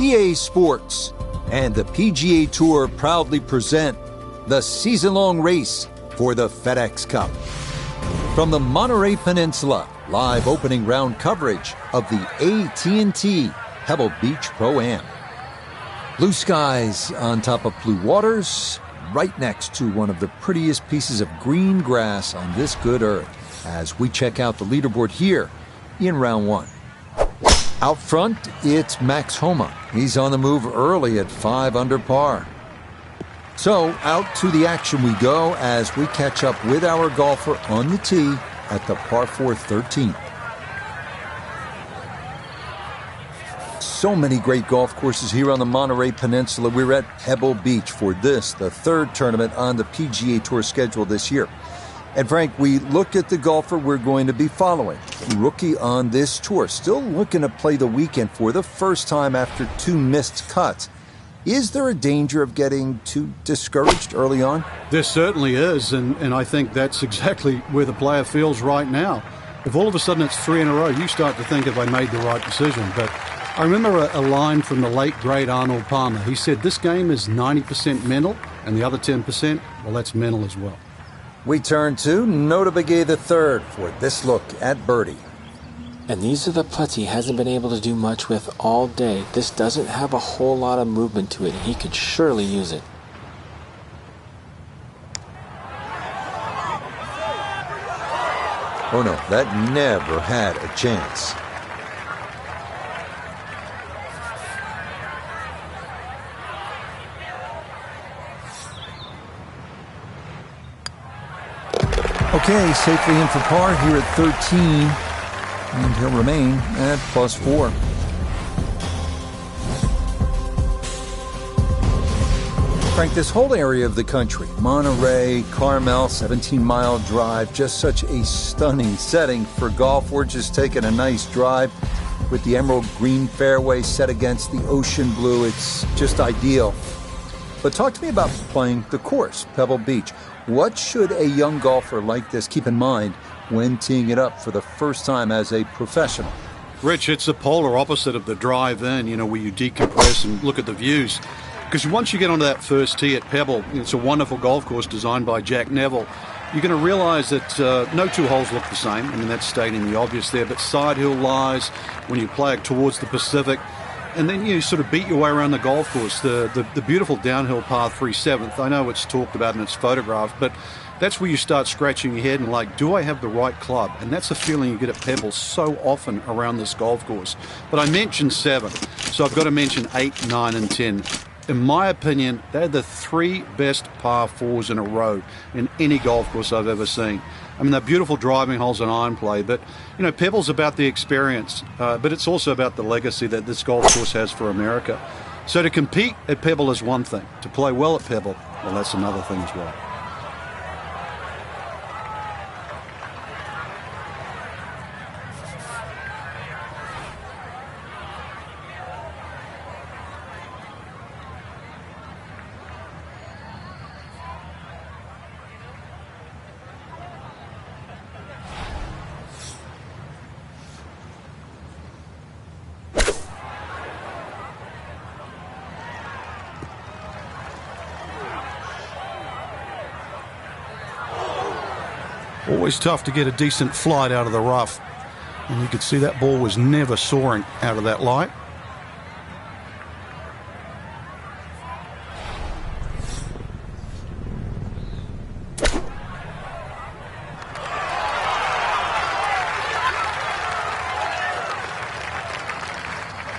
EA Sports and the PGA Tour proudly present the season-long race for the FedEx Cup. From the Monterey Peninsula, live opening round coverage of the AT&T Pebble Beach Pro-Am. Blue skies on top of blue waters, right next to one of the prettiest pieces of green grass on this good earth, as we check out the leaderboard here in round one. Out front, it's Max Homa. He's on the move early at 5 under par. So out to the action we go as we catch up with our golfer on the tee at the par 4 13th. So many great golf courses here on the Monterey Peninsula. We're at Pebble Beach for this, the third tournament on the PGA Tour schedule this year. And Frank, we look at the golfer we're going to be following. Rookie on this tour, still looking to play the weekend for the first time after 2 missed cuts. Is there a danger of getting too discouraged early on? There certainly is, and I think that's exactly where the player feels right now. If all of a sudden it's 3 in a row, you start to think, have I made the right decision? But I remember a line from the late, great Arnold Palmer. He said, this game is 90% mental, and the other 10%, well, that's mental as well. We turn to Nota Begay III for this look at birdie. And these are the putts he hasn't been able to do much with all day. This doesn't have a whole lot of movement to it. He could surely use it. Oh no, that never had a chance. Okay, safely in for par here at 13, and he'll remain at +4. Frank, this whole area of the country, Monterey, Carmel, 17-mile drive, just such a stunning setting for golf. We're just taking a nice drive with the emerald green fairway set against the ocean blue. It's just ideal. But talk to me about playing the course, Pebble Beach. What should a young golfer like this keep in mind when teeing it up for the first time as a professional? Rich, it's the polar opposite of the drive-in, where you decompress and look at the views. Because once you get onto that first tee at Pebble, it's a wonderful golf course designed by Jack Neville. You're going to realize that no 2 holes look the same. I mean, that's stating the obvious there. But side hill lies when you play it towards the Pacific. And then you sort of beat your way around the golf course, the beautiful downhill par 3 7th. I know it's talked about and it's photographed, but that's where you start scratching your head and like, do I have the right club? And that's a feeling you get at Pebble so often around this golf course. But I mentioned 7, so I've got to mention 8, 9, and 10. In my opinion, they're the 3 best par 4s in a row in any golf course I've ever seen. I mean, they're beautiful driving holes and iron play, but, Pebble's about the experience, but it's also about the legacy that this golf course has for America. So to compete at Pebble is one thing. To play well at Pebble, well, that's another thing as well. Always tough to get a decent flight out of the rough. And you could see that ball was never soaring out of that light.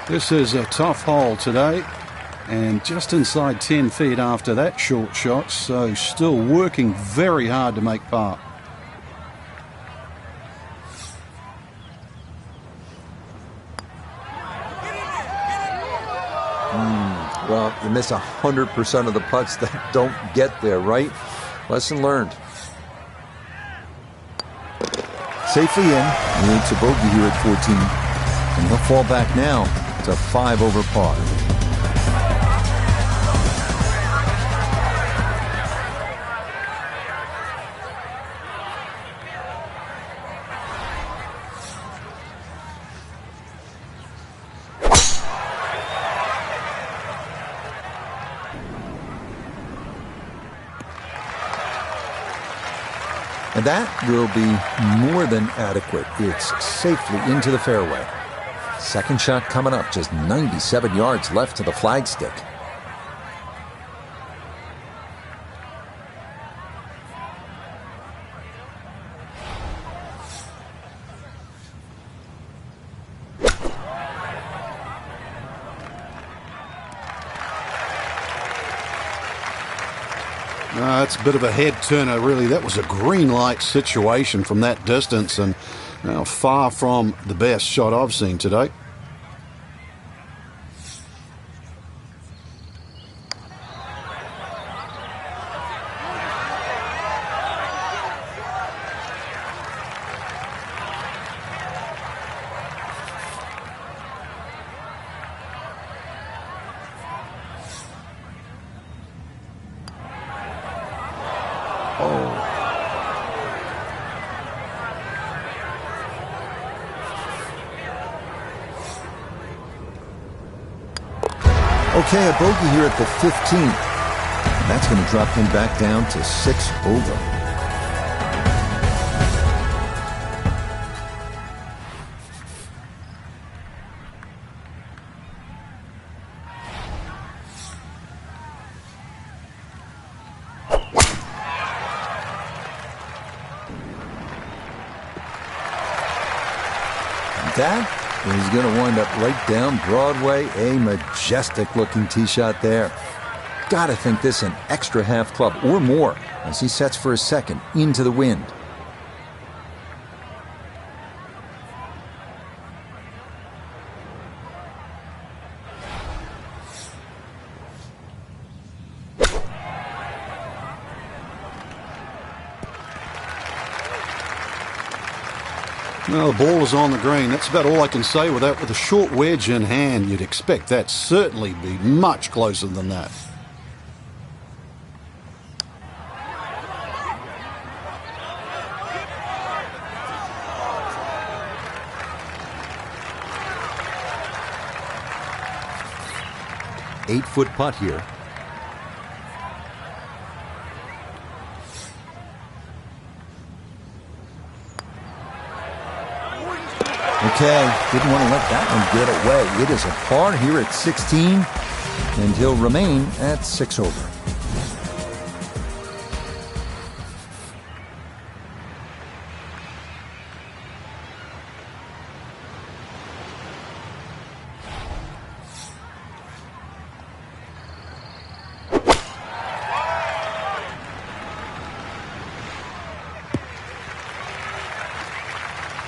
This is a tough hole today. And just inside 10 feet after that short shot. So still working very hard to make par. Well, you miss 100% of the putts that don't get there, right? Lesson learned. Safely in. It's a bogey here at 14. And he'll fall back now to 5 over par. And that will be more than adequate. It's safely into the fairway. Second shot coming up, just 97 yards left to the flagstick. That's a bit of a head turner, really. That was a green light situation from that distance, and far from the best shot I've seen today. Okay, a bogey here at the 15th. That's going to drop him back down to 6 over. That is going to wind up right down Broadway. A majestic-looking tee shot there. Gotta think this an extra half club or more as he sets for his second into the wind. Well, the ball is on the green. That's about all I can say with that. With a short wedge in hand, you'd expect that certainly be much closer than that. Eight-foot putt here. Okay, didn't want to let that one get away. It is a par here at 16, and he'll remain at 6 over.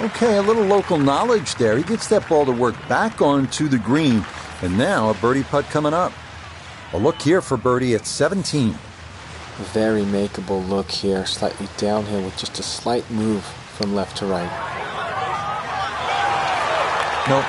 Okay, a little local knowledge there. He gets that ball to work back onto the green. And now a birdie putt coming up. A look here for birdie at 17. Very makeable look here. Slightly downhill with just a slight move from left to right. Nope.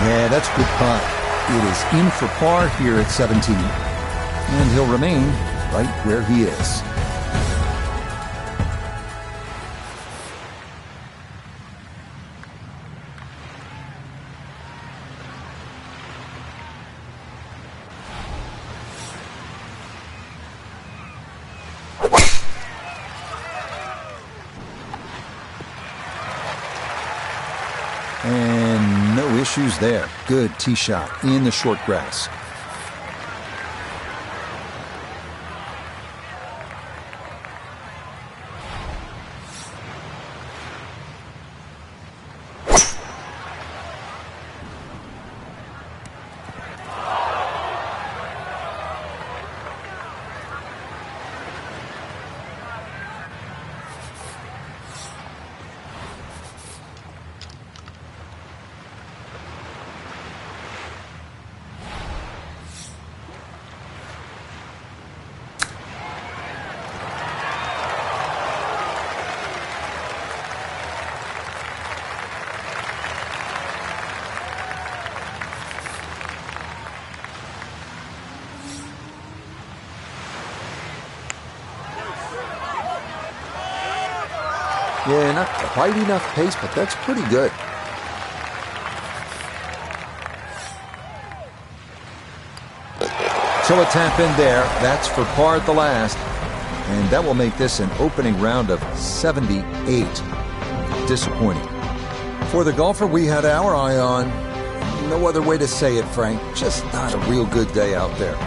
Yeah, that's a good putt. It is in for par here at 17. And he'll remain right where he is. And no issues there. Good tee shot in the short grass. Yeah, not quite enough pace, but that's pretty good. So a tap in there. That's for par at the last. And that will make this an opening round of 78. Disappointing. For the golfer we had our eye on, no other way to say it, Frank. Just not a real good day out there.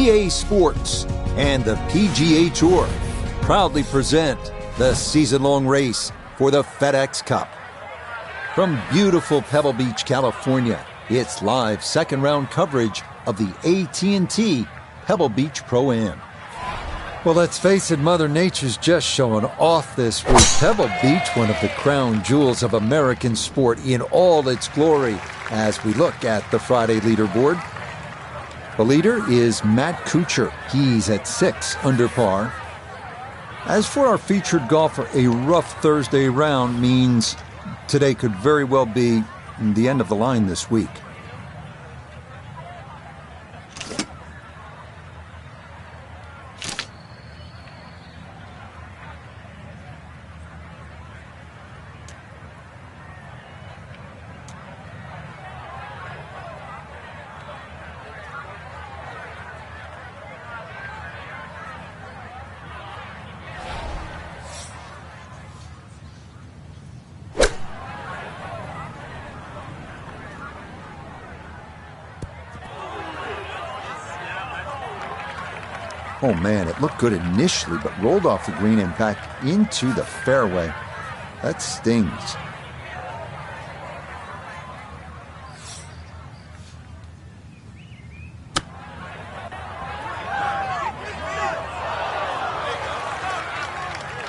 PGA Sports and the PGA Tour proudly present the season-long race for the FedEx Cup. From beautiful Pebble Beach, California, it's live second-round coverage of the AT&T Pebble Beach Pro-Am. Well, let's face it, Mother Nature's just showing off this week. Pebble Beach, one of the crown jewels of American sport in all its glory, as we look at the Friday leaderboard. The leader is Matt Kuchar. He's at 6 under par. As for our featured golfer, a rough Thursday round means today could very well be the end of the line this week. Oh man, it looked good initially, but rolled off the green and back into the fairway. That stings.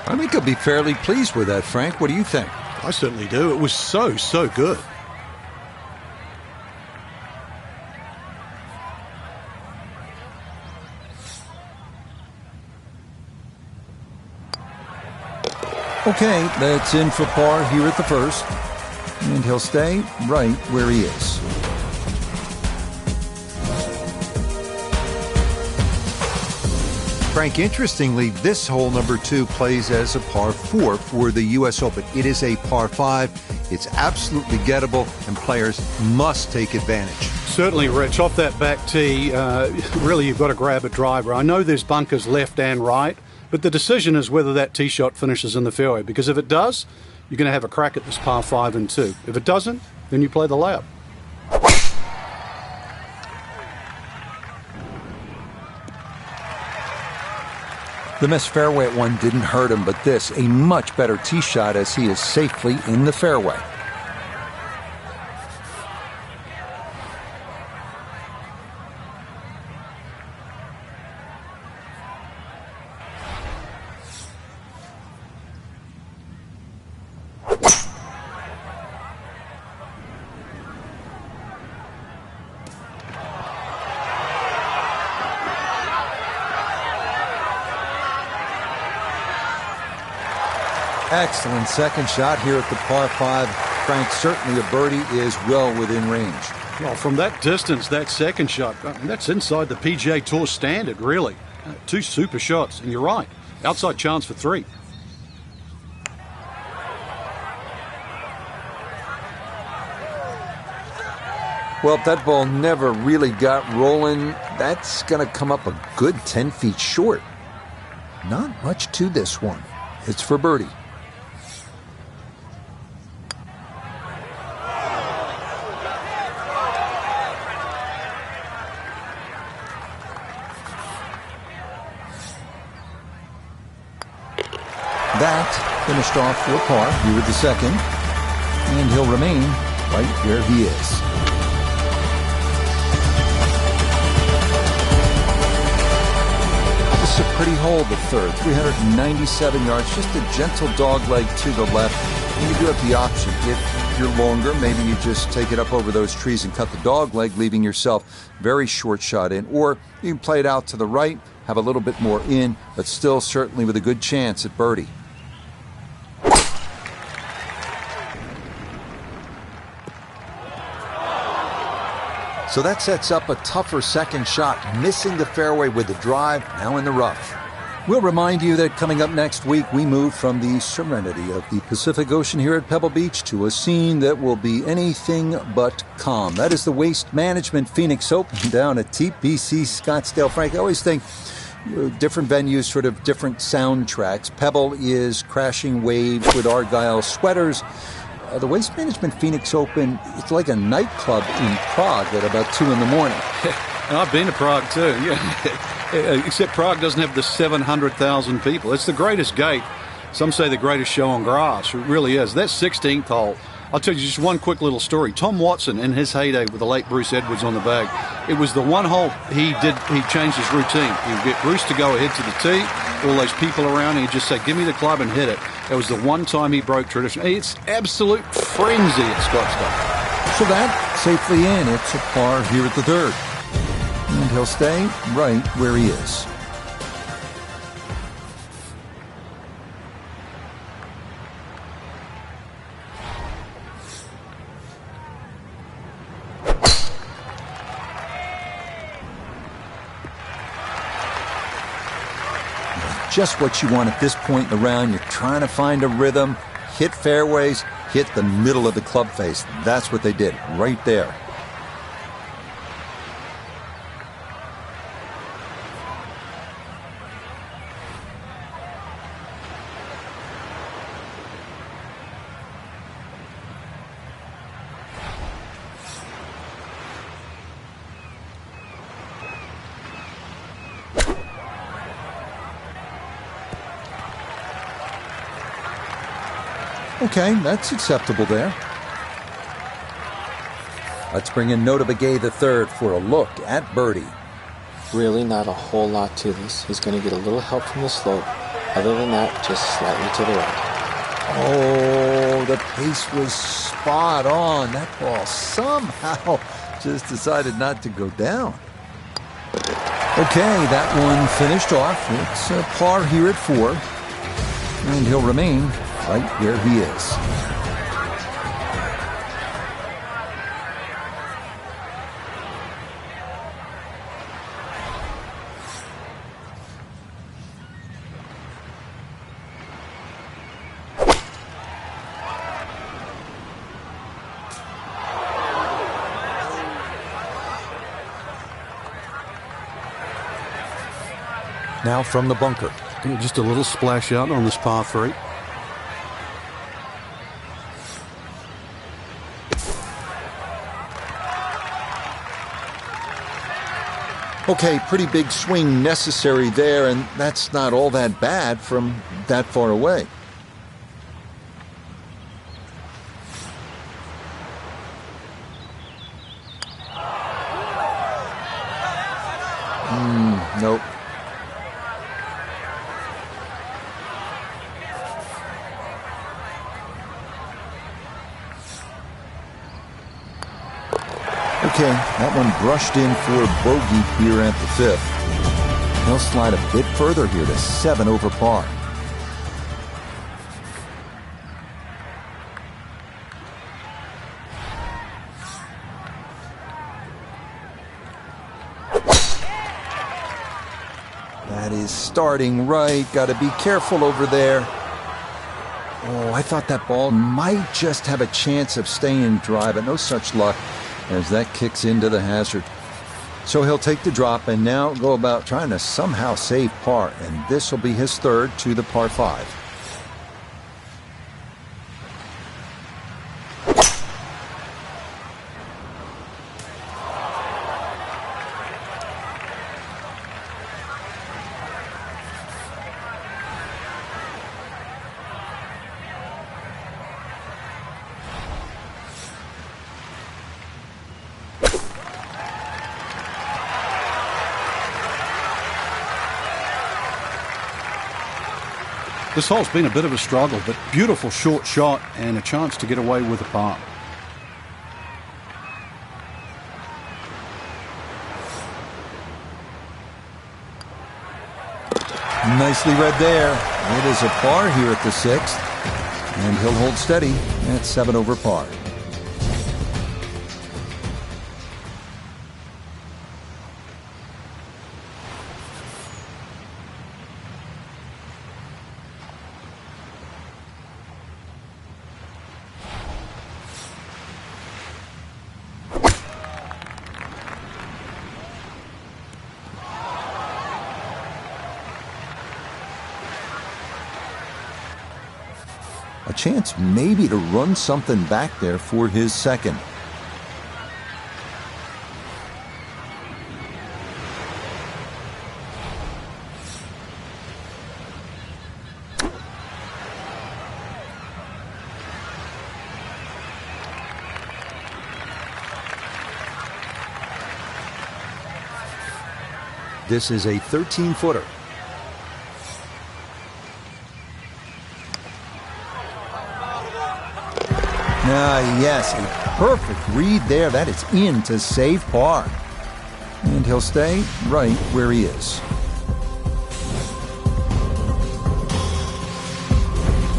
I think I'll be fairly pleased with that, Frank. What do you think? I certainly do. It was so good. Okay, that's in for par here at the first, and he'll stay right where he is. Frank, interestingly, this hole number 2 plays as a par 4 for the U.S. Open. It is a par 5. It's absolutely gettable, and players must take advantage. Certainly, Rich. Off that back tee, really you've got to grab a driver. I know there's bunkers left and right, but the decision is whether that tee shot finishes in the fairway, because if it does, you're going to have a crack at this par 5 and 2. If it doesn't, then you play the layup. The missed fairway at one didn't hurt him, but this, a much better tee shot as he is safely in the fairway. Excellent second shot here at the par 5. Frank, certainly a birdie is well within range. Well, from that distance, that second shot, that's inside the PGA Tour standard, really. 2 super shots, and you're right. Outside chance for 3. Well, if that ball never really got rolling, that's going to come up a good 10 feet short. Not much to this one. It's for birdie. That finished off for a par here with the second, and he'll remain right where he is. This is a pretty hole, the third, 397 yards, just a gentle dog leg to the left. And you do have the option. If you're longer, maybe you just take it up over those trees and cut the dog leg, leaving yourself very short shot in. Or you can play it out to the right, have a little bit more in, but still certainly with a good chance at birdie. So that sets up a tougher second shot, missing the fairway with the drive, now in the rough. We'll remind you that coming up next week, we move from the serenity of the Pacific Ocean here at Pebble Beach to a scene that will be anything but calm. That is the Waste Management Phoenix Open down at TPC Scottsdale. Frank, I always think different venues, sort of different soundtracks. Pebble is crashing waves with Argyle sweaters. The Waste Management Phoenix Open, it's like a nightclub in Prague at about 2 in the morning. And I've been to Prague too, yeah. Except Prague doesn't have the 700,000 people. It's the greatest gate. Some say the greatest show on grass. It really is. That 16th hole, I'll tell you just one quick little story. Tom Watson, in his heyday with the late Bruce Edwards on the bag, it was the one hole he changed his routine. He'd get Bruce to go ahead to the tee, all those people around, and he'd just say, give me the club and hit it. That was the one time he broke tradition. It's absolute frenzy at Scottsdale. So that safely in. It's a par here at the third. And he'll stay right where he is. Just what you want at this point in the round. You're trying to find a rhythm, hit fairways, hit the middle of the club face. That's what they did right there. Okay, that's acceptable there. Let's bring in Nota Begay the third for a look at birdie. Really not a whole lot to this. He's going to get a little help from the slope. Other than that, just slightly to the right. Oh, the pace was spot on. That ball somehow just decided not to go down. Okay, that one finished off. It's a par here at 4. And he'll remain right where he is. Now from the bunker. Just a little splash out on this par 3. Okay, pretty big swing necessary there, and that's not all that bad from that far away. Nope. Okay, that one brushed in for a bogey here at the fifth. He'll slide a bit further here to 7 over par. That is starting right. Got to be careful over there. Oh, I thought that ball might just have a chance of staying dry, but no such luck as that kicks into the hazard. So he'll take the drop and now go about trying to somehow save par, and this will be his third to the par 5. This hole's been a bit of a struggle, but beautiful short shot and a chance to get away with a par. Nicely read there. It is a par here at the 6th, and he'll hold steady at 7 over par. A chance maybe to run something back there for his second. This is a 13-footer. Yes, a perfect read there. That is in to save par. And he'll stay right where he is.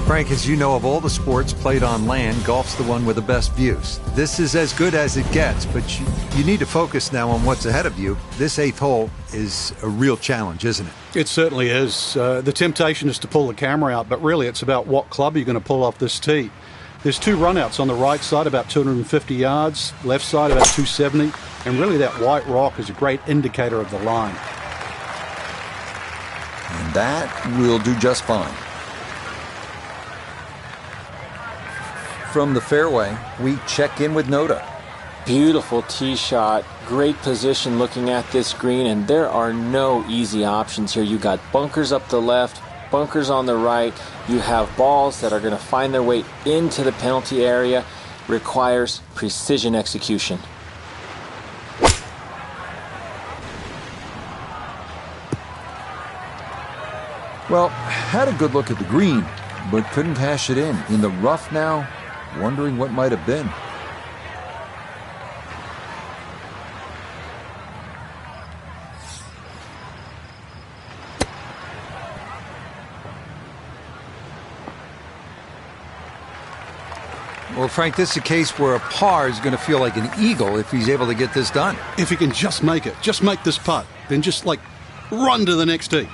Frank, as you know, of all the sports played on land, golf's the one with the best views. This is as good as it gets, but you need to focus now on what's ahead of you. This 8th hole is a real challenge, isn't it? It certainly is. The temptation is to pull the camera out, but really it's about what club you're going to pull off this tee. There's 2 runouts on the right side, about 250 yards, left side about 270, and really that white rock is a great indicator of the line. And that will do just fine. From the fairway, we check in with Noda. Beautiful tee shot, great position looking at this green, and there are no easy options here. You got bunkers up the left, bunkers on the right. You have balls that are going to find their way into the penalty area. Requires precision execution. Well, had a good look at the green, but couldn't cash it in the rough now, wondering what might have been. Well, Frank, this is a case where a par is going to feel like an eagle if he's able to get this done. If he can just make it, just make this putt, then just run to the next tee.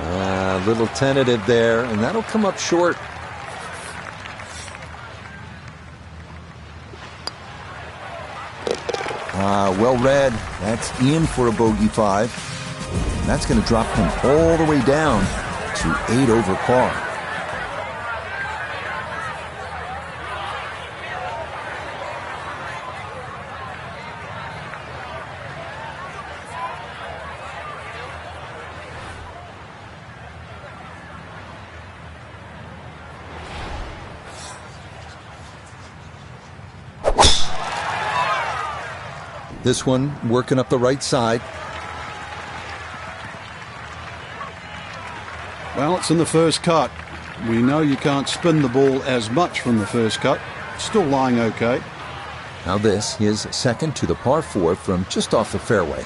A little tentative there, and that'll come up short. Well read. That's in for a bogey 5. And that's going to drop him all the way down to 8 over par. This one working up the right side. Well, it's in the first cut. We know you can't spin the ball as much from the first cut. Still lying okay. Now this, his second to the par 4 from just off the fairway.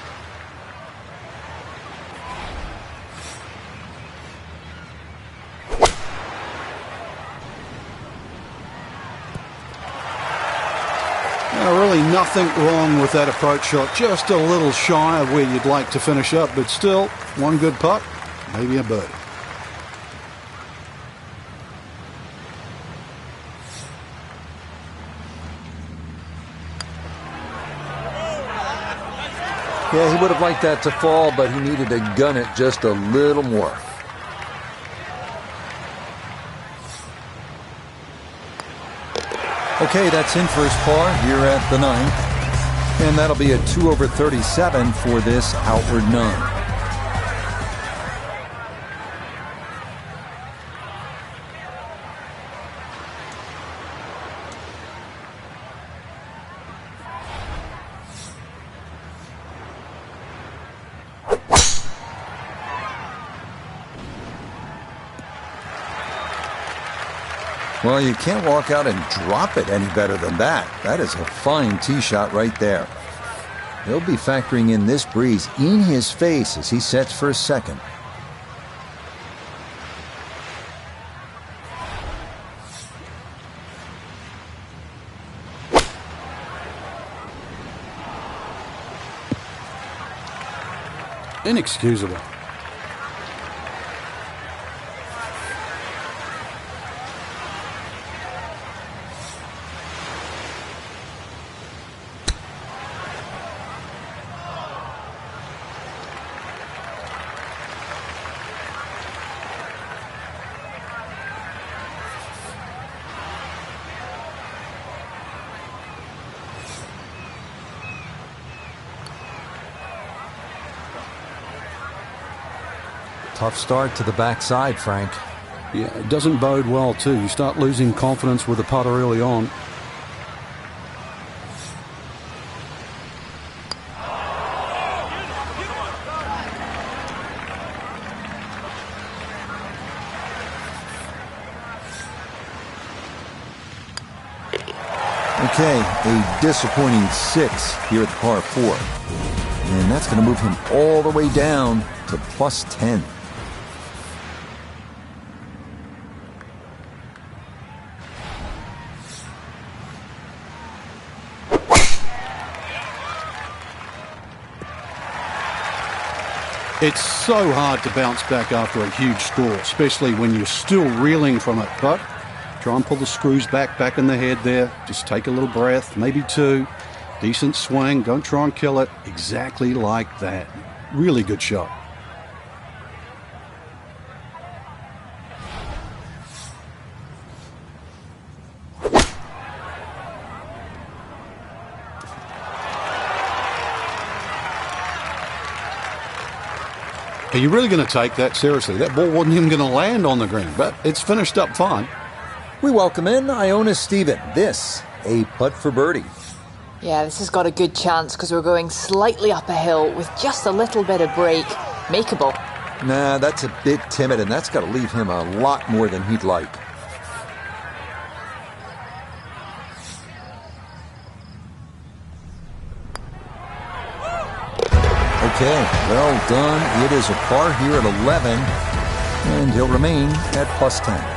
Really nothing wrong with that approach shot. Just a little shy of where you'd like to finish up, but still, one good putt, maybe a birdie. Yeah, he would have liked that to fall, but he needed to gun it just a little more. Okay, that's in for his par here at the 9th. And that'll be a 2 over 37 for this outward 9. Well, you can't walk out and drop it any better than that. That is a fine tee shot right there. He'll be factoring in this breeze in his face as he sets for a second. Inexcusable. Tough start to the backside, Frank. Yeah, it doesn't bode well, too. You start losing confidence with the putter early on. Okay, a disappointing 6 here at the par 4. And that's going to move him all the way down to plus 10. It's so hard to bounce back after a huge score, especially when you're still reeling from it. But try and pull the screws back in the head there. Just take a little breath, maybe 2. Decent swing. Don't try and kill it. Exactly like that. Really good shot. Are you really going to take that seriously? That ball wasn't even going to land on the green, but it's finished up fine. We welcome in Iona Stephen. This, a putt for birdie. Yeah, this has got a good chance because we're going slightly up a hill with just a little bit of break. Makeable. Nah, that's a bit timid, and that's got to leave him a lot more than he'd like. Okay, well done. It is a par here at 11, and he'll remain at plus 10.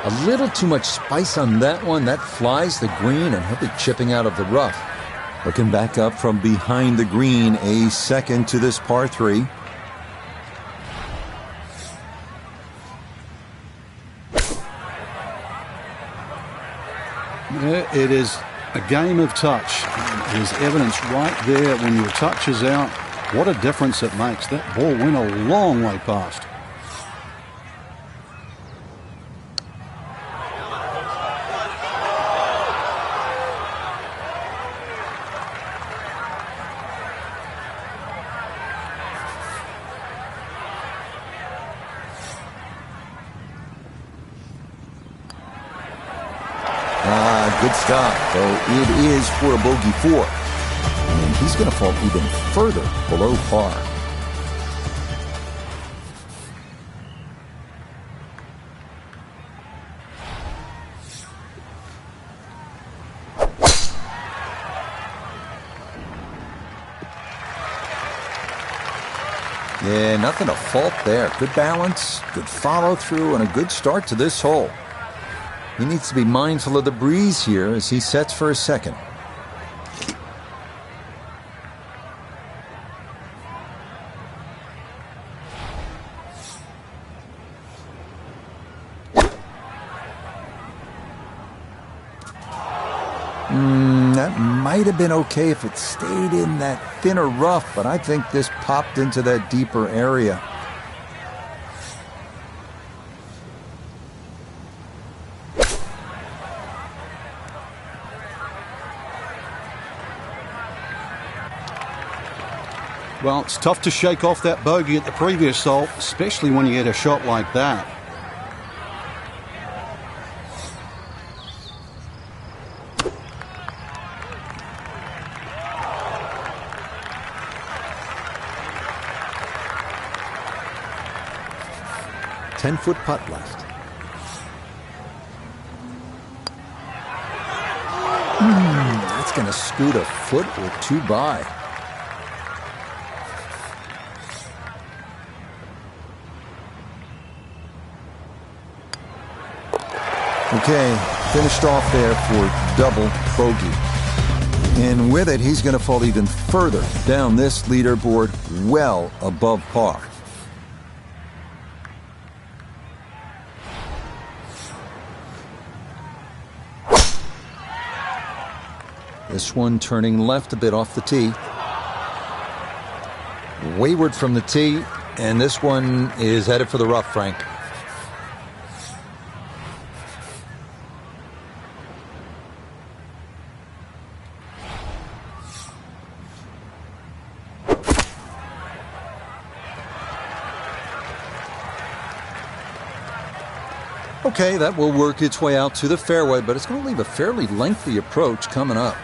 A little too much spice on that one. That flies the green, and he'll be chipping out of the rough. Looking back up from behind the green, a second to this par 3. It is A game of touch. There's evidence right there when your touch is out. What a difference it makes. That ball went a long way past. Good stop, though it is for a bogey 4. And he's going to fall even further below par. Yeah, nothing to fault there. Good balance, good follow through, and a good start to this hole. He needs to be mindful of the breeze here as he sets for a second. That might have been okay if it stayed in that thinner rough, but I think this popped into that deeper area. Well, it's tough to shake off that bogey at the previous hole, especially when you get a shot like that. Ten-foot putt left. That's going to scoot a foot or two by. Okay, finished off there for double bogey. And with it, he's going to fall even further down this leaderboard, well above par. This one turning left a bit off the tee. Wayward from the tee, and this one is headed for the rough, Frank. Okay, that will work its way out to the fairway, but it's going to leave a fairly lengthy approach coming up.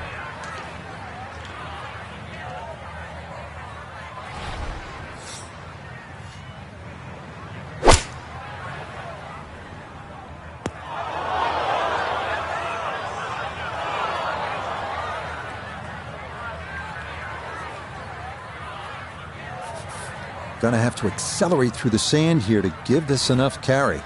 Gonna have to accelerate through the sand here to give this enough carry.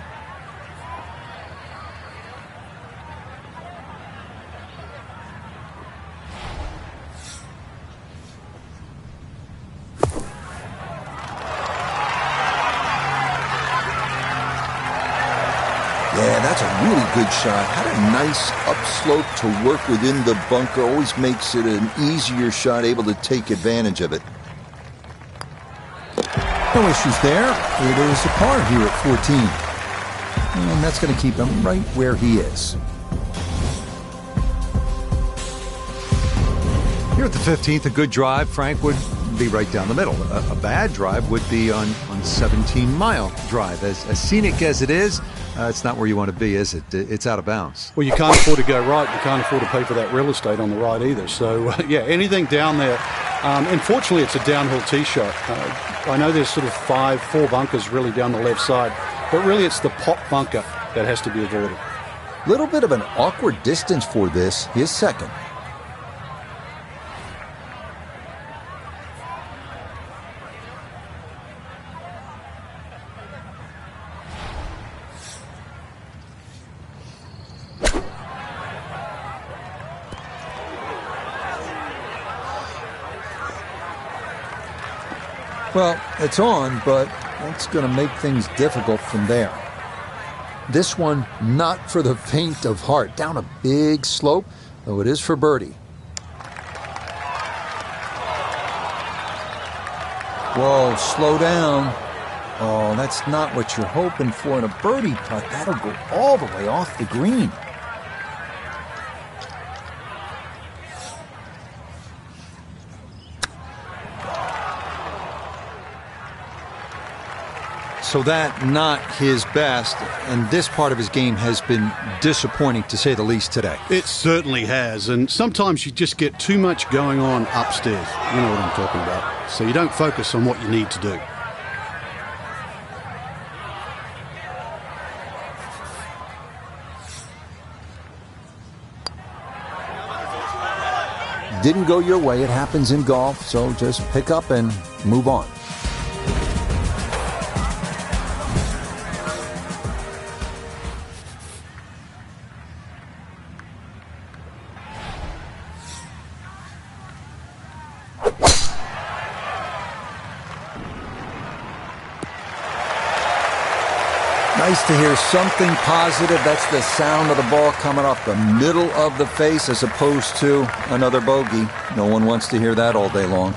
Yeah, that's a really good shot. Had a nice upslope to work within the bunker. Always makes it an easier shot, able to take advantage of it. No issues there. It is a par here at 14. And that's going to keep him right where he is. Here at the 15th, a good drive, Frank, would be right down the middle. A bad drive would be on 17 Mile Drive. As scenic as it is, it's not where you want to be, is it? It's out of bounds. Well, you can't afford to go right. You can't afford to pay for that real estate on the right either. So, yeah, anything down there. Unfortunately, it's a downhill tee shot. I know there's sort of four bunkers really down the left side, but really it's the pot bunker that has to be avoided. Little bit of an awkward distance for this, his second. Well, it's on, but that's going to make things difficult from there. This one, not for the faint of heart. Down a big slope, though it is for birdie. Whoa, slow down. Oh, that's not what you're hoping for in a birdie putt. That'll go all the way off the green. So that not his best, and this part of his game has been disappointing to say the least today. It certainly has, and sometimes you just get too much going on upstairs. You know what I'm talking about. So you don't focus on what you need to do. Didn't go your way. It happens in golf, so just pick up and move on. Nice to hear something positive. That's the sound of the ball coming off the middle of the face as opposed to another bogey. No one wants to hear that all day long.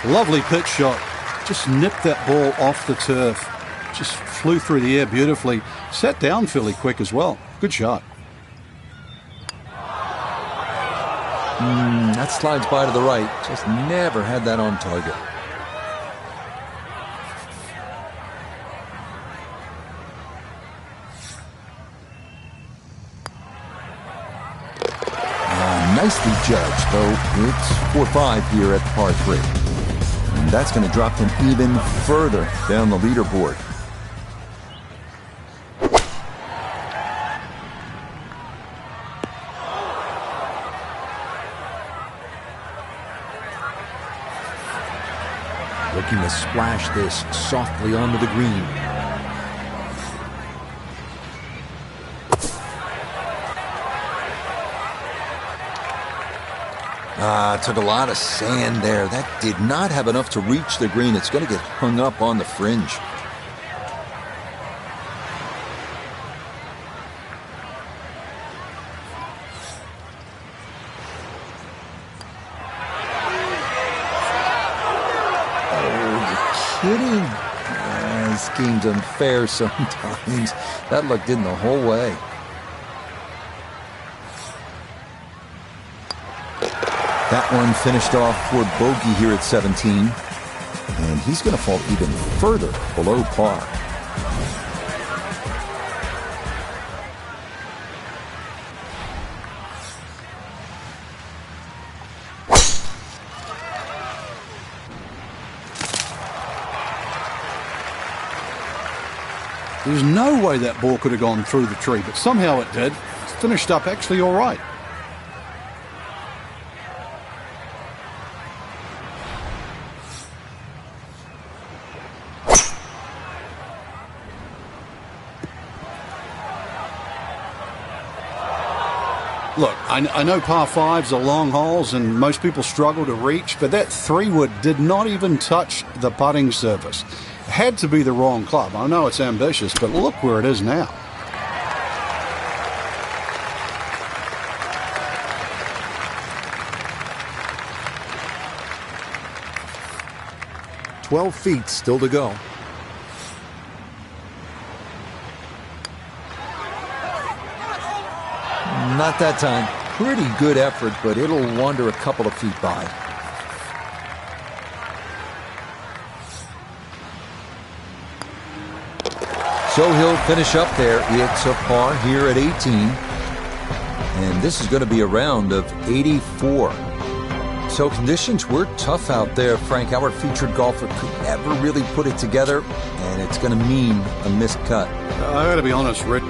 Lovely pitch shot. Just nipped that ball off the turf. Just flew through the air beautifully. Sat down fairly quick as well. Good shot. That slides by to the right. Just never had that on target. Nicely judged, though. It's 4-5 here at par 3. And that's going to drop him even further down the leaderboard. Looking to splash this softly onto the green. Took a lot of sand there. That did not have enough to reach the green. It's going to get hung up on the fringe. Oh, you're kidding? This game's unfair sometimes. That looked in the whole way. That one finished off for bogey here at 17. And he's going to fall even further below par. There's no way that ball could have gone through the tree, but somehow it did. It's finished up actually all right. Look, I know par 5s are long holes and most people struggle to reach, but that 3-wood did not even touch the putting surface. Had to be the wrong club. I know it's ambitious, but look where it is now. "12 feet still to go." Not that time. Pretty good effort, but it'll wander a couple of feet by. So he'll finish up there. It's a par here at 18. And this is going to be a round of 84. So conditions were tough out there. Frank, our featured golfer could never really put it together, and it's going to mean a missed cut. I got to be honest, Rick.